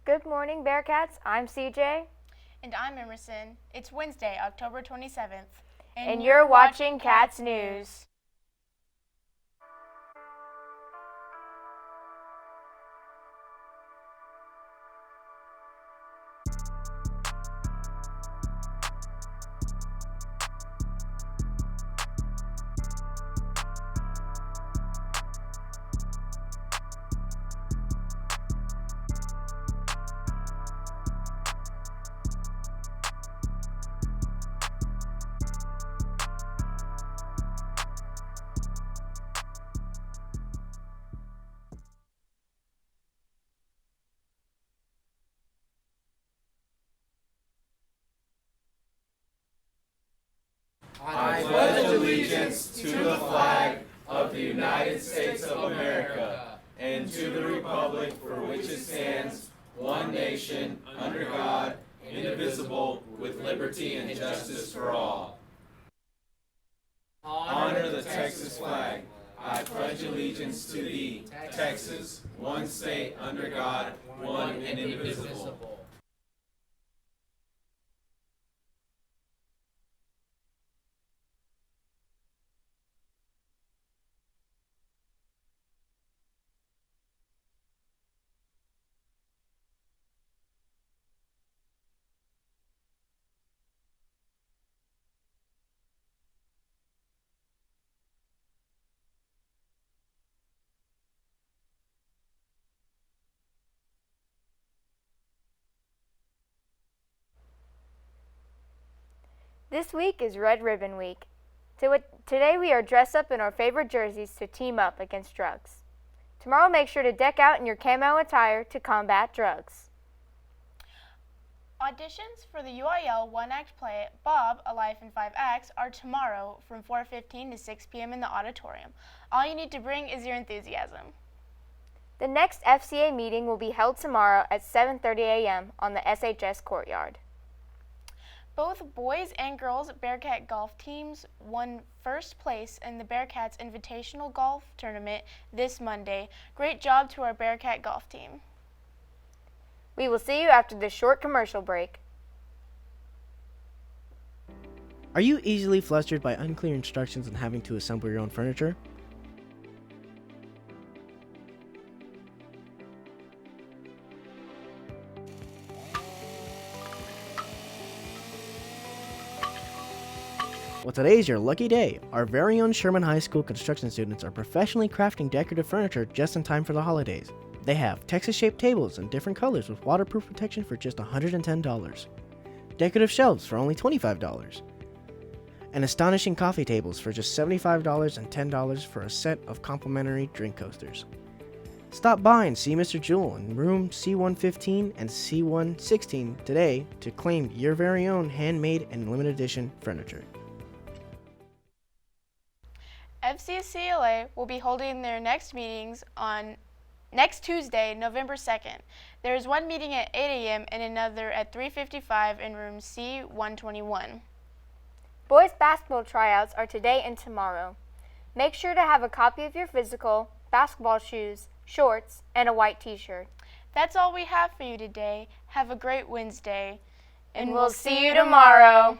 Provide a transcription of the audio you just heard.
Good morning, Bearcats. I'm CJ. And I'm Emerson. It's Wednesday, October 27th. And you're watching Cats News. I pledge allegiance to the flag of the United States of America and to the republic for which it stands, one nation, under God, indivisible, with liberty and justice for all. Honor the Texas flag. I pledge allegiance to thee, Texas, one state under God, one and indivisible. This week is Red Ribbon Week. Today we are dressed up in our favorite jerseys to team up against drugs. Tomorrow make sure to deck out in your camo attire to combat drugs. Auditions for the UIL one-act play Bob, A Life in 5 Acts are tomorrow from 4:15 to 6 p.m. in the auditorium. All you need to bring is your enthusiasm. The next FCA meeting will be held tomorrow at 7:30 a.m. on the SHS courtyard. Both boys and girls Bearcat golf teams won first place in the Bearcats Invitational Golf Tournament this Monday. Great job to our Bearcat golf team. We will see you after this short commercial break. Are you easily flustered by unclear instructions and having to assemble your own furniture? Well, today's your lucky day. Our very own Sherman High School construction students are professionally crafting decorative furniture just in time for the holidays. They have Texas-shaped tables in different colors with waterproof protection for just $110. Decorative shelves for only $25. And astonishing coffee tables for just $75 and $10 for a set of complimentary drink coasters. Stop by and see Mr. Jewell in room C115 and C116 today to claim your very own handmade and limited edition furniture. FCSCLA will be holding their next meetings on next Tuesday, November 2nd. There is one meeting at 8 a.m. and another at 3:55 in room C121. Boys basketball tryouts are today and tomorrow. Make sure to have a copy of your physical, basketball shoes, shorts, and a white t-shirt. That's all we have for you today. Have a great Wednesday. And we'll see you tomorrow.